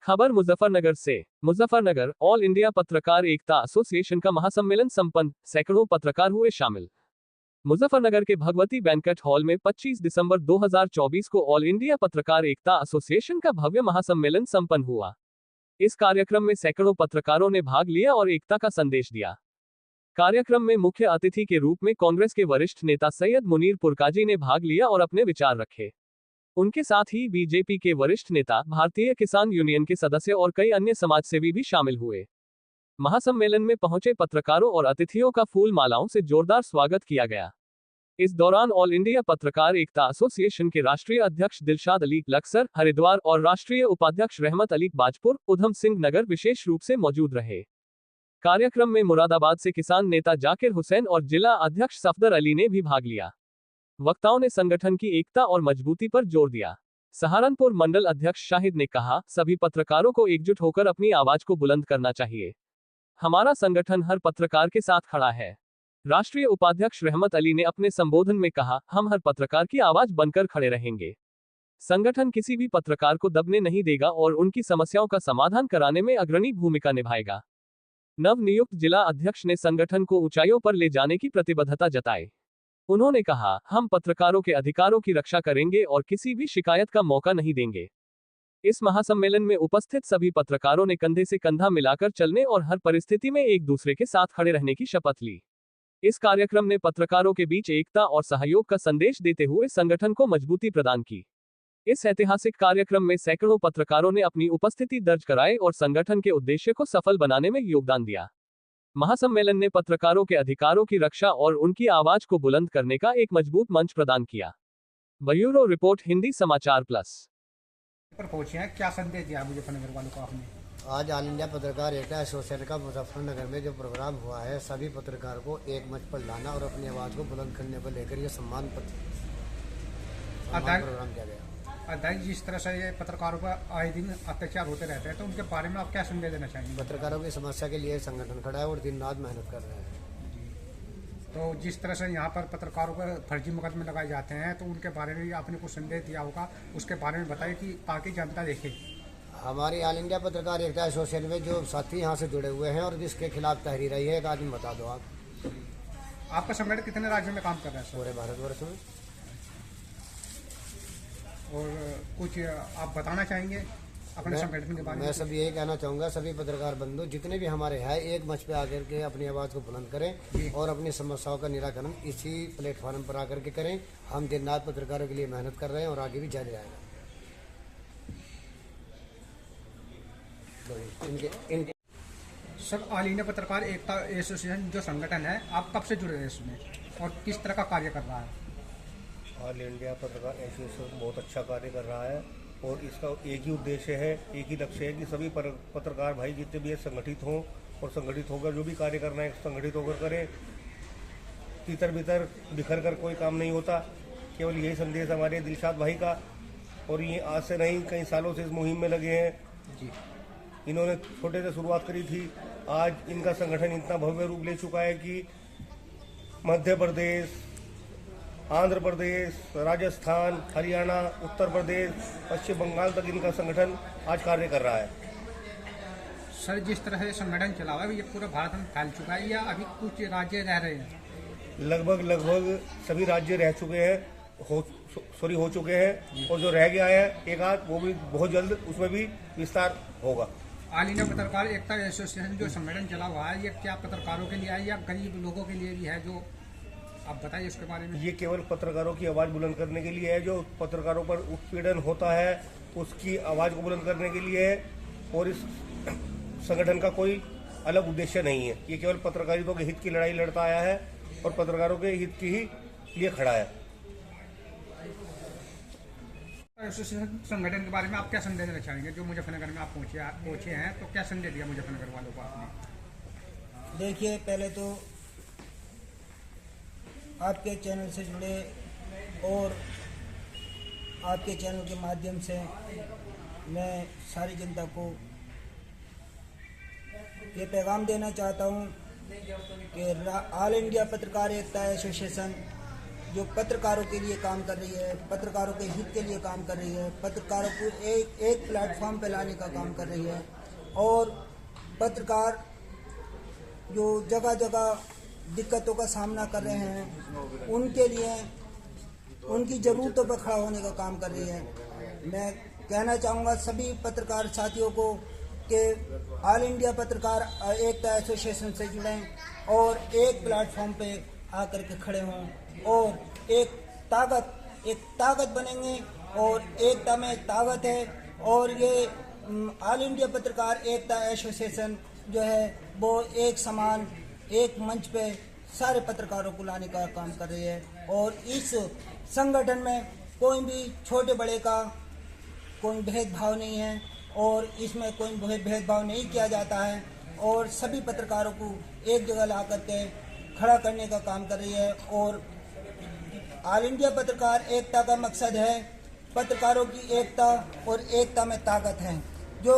खबर मुजफ्फरनगर से। Muzaffarnagar all India पत्रकार एकता एसोसिएशन का महासम्मेलन संपन्न, सैकड़ों पत्रकार हुए शामिल। मुजफ्फरनगर के भगवती बैंक्वेट हॉल में 25 दिसंबर 2024 को ऑल इंडिया पत्रकार एकता एसोसिएशन का भव्य महासम्मेलन संपन्न हुआ। इस कार्यक्रम में सैकड़ों पत्रकारों ने भाग लिया और एकता का संदेश दिया। कार्यक्रम में मुख्य अतिथि के रूप में कांग्रेस के वरिष्ठ नेता सैयद मुनीर पुरकाजी ने भाग लिया और अपने विचार रखे। उनके साथ ही बीजेपी के वरिष्ठ नेता, भारतीय किसान यूनियन के सदस्य और कई अन्य समाजसेवी भी शामिल हुए। महासम्मेलन में पहुंचे पत्रकारों और अतिथियों का फूल मालाओं से जोरदार स्वागत किया गया। इस दौरान ऑल इंडिया पत्रकार एकता एसोसिएशन के राष्ट्रीय अध्यक्ष दिलशाद अली लक्सर, हरिद्वार और राष्ट्रीय उपाध्यक्ष रहमत अली बाजपुर, उधम सिंह नगर विशेष रूप से मौजूद रहे। कार्यक्रम में मुरादाबाद से किसान नेता जाकिर हुसैन और जिला अध्यक्ष सफदर अली ने भी भाग लिया। वक्ताओं ने संगठन की एकता और मजबूती पर जोर दिया। सहारनपुर मंडल अध्यक्ष शाहिद ने कहा, सभी पत्रकारों को एकजुट होकर अपनी आवाज को बुलंद करना चाहिए। हमारा संगठन हर पत्रकार के साथ खड़ा है। राष्ट्रीय उपाध्यक्ष रहमत अली ने अपने संबोधन में कहा, हम हर पत्रकार की आवाज बनकर खड़े रहेंगे। संगठन किसी भी पत्रकार को दबने नहीं देगा और उनकी समस्याओं का समाधान कराने में अग्रणी भूमिका निभाएगा। नवनियुक्त जिला अध्यक्ष ने संगठन को ऊंचाइयों पर ले जाने की प्रतिबद्धता जताई। उन्होंने कहा, हम पत्रकारों के अधिकारों की रक्षा करेंगे और किसी भी शिकायत का मौका नहीं देंगे। इस महासम्मेलन में उपस्थित सभी पत्रकारों ने कंधे से कंधा मिलाकर चलने और हर परिस्थिति में एक दूसरे के साथ खड़े रहने की शपथ ली। इस कार्यक्रम ने पत्रकारों के बीच एकता और सहयोग का संदेश देते हुए संगठन को मजबूती प्रदान की। इस ऐतिहासिक कार्यक्रम में सैकड़ों पत्रकारों ने अपनी उपस्थिति दर्ज कराई और संगठन के उद्देश्य को सफल बनाने में योगदान दिया। महासम्मेलन ने पत्रकारों के अधिकारों की रक्षा और उनकी आवाज को बुलंद करने का एक मजबूत मंच प्रदान किया। ब्यूरो रिपोर्ट, हिंदी समाचार प्लस। पर पहुंचे हैं, क्या संदेश दिया मुजफ्फरनगर वालों को आपने? आज ऑल इंडिया पत्रकार एकता एसोसिएशन का मुजफ्फरनगर में जो प्रोग्राम हुआ है, सभी पत्रकारों को एक मंच पर लाना और अपनी आवाज को बुलंद करने को लेकर ये सम्मान प्रोग्राम किया गया। अध्यक्ष, जिस तरह से ये पत्रकारों पर आए दिन अत्याचार होते रहते हैं, तो उनके बारे में आप क्या संदेश देना चाहेंगे? पत्रकारों की समस्या के लिए संगठन खड़ा है और दिन रात मेहनत कर रहे हैं। तो जिस तरह से यहाँ पर पत्रकारों पर फर्जी मुकदमे लगाए जाते हैं, तो उनके बारे में भी आपने कुछ संदेश दिया होगा, उसके बारे में बताइए कि ताकि जनता देखे। हमारी ऑल इंडिया पत्रकार एकता एसोसिएशन में जो साथी यहाँ से जुड़े हुए हैं और जिसके खिलाफ तहरीर आई है, एक आदमी बता दो आप। आपका संगठन कितने राज्यों में काम कर रहा है? पूरे भारतवर्ष में। और कुछ आप बताना चाहेंगे अपने संगठन के बारे में? मैं सब यही कहना चाहूँगा, सभी पत्रकार बंधु जितने भी हमारे हैं, एक मंच पे आकर के अपनी आवाज़ को बुलंद करें और अपनी समस्याओं का निराकरण इसी प्लेटफॉर्म पर आकर के करें। हम दिन रात पत्रकारों के लिए मेहनत कर रहे हैं और आगे भी जारी रहेगा। इनके सब ऑल इंडिया पत्रकार एकता एसोसिएशन जो संगठन है, आप कब से जुड़े हैं इसमें और किस तरह का कार्य कर रहा है? ऑल इंडिया पत्रकार एसोसिएशन बहुत अच्छा कार्य कर रहा है और इसका एक ही उद्देश्य है, एक ही लक्ष्य है कि सभी पत्रकार भाई जितने भी है संगठित हों और संगठित होकर जो भी कार्य करना है संगठित होकर करें। तितर बितर बिखर कर कोई काम नहीं होता। केवल यही संदेश हमारे दिलशाद भाई का, और ये आज से नहीं कई सालों से इस मुहिम में लगे हैं जी। इन्होंने छोटे से शुरुआत करी थी, आज इनका संगठन इतना भव्य रूप ले चुका है कि मध्य प्रदेश, आंध्र प्रदेश, राजस्थान, हरियाणा, उत्तर प्रदेश, पश्चिम बंगाल तक इनका संगठन आज कार्य कर रहा है। सर, जिस तरह से संगठन चला हुआ है, ये पूरे भारत में फैल चुका है या अभी कुछ राज्य रह रहे हैं? लगभग सभी राज्य रह चुके हैं, हो चुके हैं, और जो रह गया है एक आध, वो भी बहुत जल्द उसमें भी विस्तार होगा। ऑल इंडिया पत्रकार एकता एसोसिएशन जो संगठन चला हुआ है, ये क्या पत्रकारों के लिए है या गरीब लोगों के लिए भी है? जो आप बताइए उसके बारे में। ये केवल पत्रकारों की आवाज़ बुलंद करने के लिए है। जो पत्रकारों पर उत्पीड़न होता है उसकी आवाज़ को बुलंद करने के लिए है, और इस संगठन का कोई अलग उद्देश्य नहीं है। ये केवल पत्रकारिता के हित की लड़ाई लड़ता आया है और पत्रकारों के हित की ही लिए खड़ा है। एसोसिएशन संगठन के बारे में आप क्या संदेश देना चाहेंगे? जो मुजफ्फरनगर में आप पहुंचे हैं, तो क्या संदेश दिया मुजफ्फरनगर वालों को आपने? देखिए, पहले तो आपके चैनल से जुड़े और आपके चैनल के माध्यम से मैं सारी जनता को ये पैगाम देना चाहता हूँ कि ऑल इंडिया पत्रकार एकता एसोसिएशन जो पत्रकारों के लिए काम कर रही है, पत्रकारों के हित के लिए काम कर रही है, पत्रकारों को एक प्लेटफॉर्म पे लाने का काम कर रही है। और पत्रकार जो जगह जगह दिक्कतों का सामना कर रहे हैं, उनके लिए उनकी ज़रूरतों पर खड़ा होने का काम कर रही है। मैं कहना चाहूँगा सभी पत्रकार साथियों को कि ऑल इंडिया पत्रकार एकता एसोसिएशन से जुड़ें और एक प्लेटफॉर्म पे आकर के खड़े हों और एक ताकत बनेंगे। और एकता में ताकत है। और ये ऑल इंडिया पत्रकार एकता एसोसिएशन जो है वो एक समान एक मंच पे सारे पत्रकारों को लाने का काम कर रही है। और इस संगठन में कोई भी छोटे बड़े का कोई भेदभाव नहीं है और इसमें कोई भेदभाव नहीं किया जाता है और सभी पत्रकारों को एक जगह ला करके खड़ा करने का काम कर रही है। और ऑल इंडिया पत्रकार एकता का मकसद है पत्रकारों की एकता और एकता में ताकत है। जो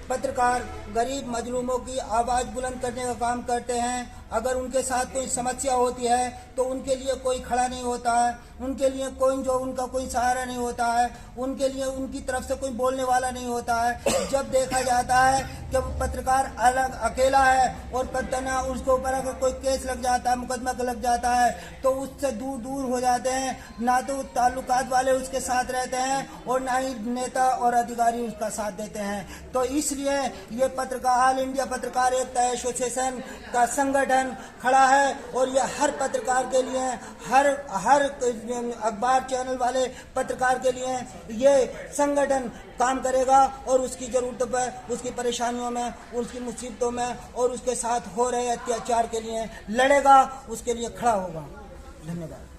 पत्रकार गरीब मजलूमों की आवाज़ बुलंद करने का काम करते हैं, अगर उनके साथ कोई समस्या होती है तो उनके लिए कोई खड़ा नहीं होता है, उनके लिए उनका कोई सहारा नहीं होता है, उनके लिए उनकी तरफ से कोई बोलने वाला नहीं होता है। जब देखा जाता है कि पत्रकार अलग अकेला है और पतना उसके ऊपर अगर कोई केस लग जाता है, मुकदमा लग जाता है तो उससे दूर हो जाते हैं। ना तो ताल्लुकात वाले उसके साथ रहते हैं और ना ही नेता और अधिकारी उसका साथ देते हैं। तो इसलिए ये ऑल इंडिया पत्रकार एकता एसोसिएशन का संगठन खड़ा है और ये हर पत्रकार के लिए, हर अखबार चैनल वाले पत्रकार के लिए ये संगठन काम करेगा और उसकी जरूरतों पर, उसकी परेशानियों में, उसकी मुसीबतों में और उसके साथ हो रहे अत्याचार के लिए लड़ेगा, उसके लिए खड़ा होगा। धन्यवाद।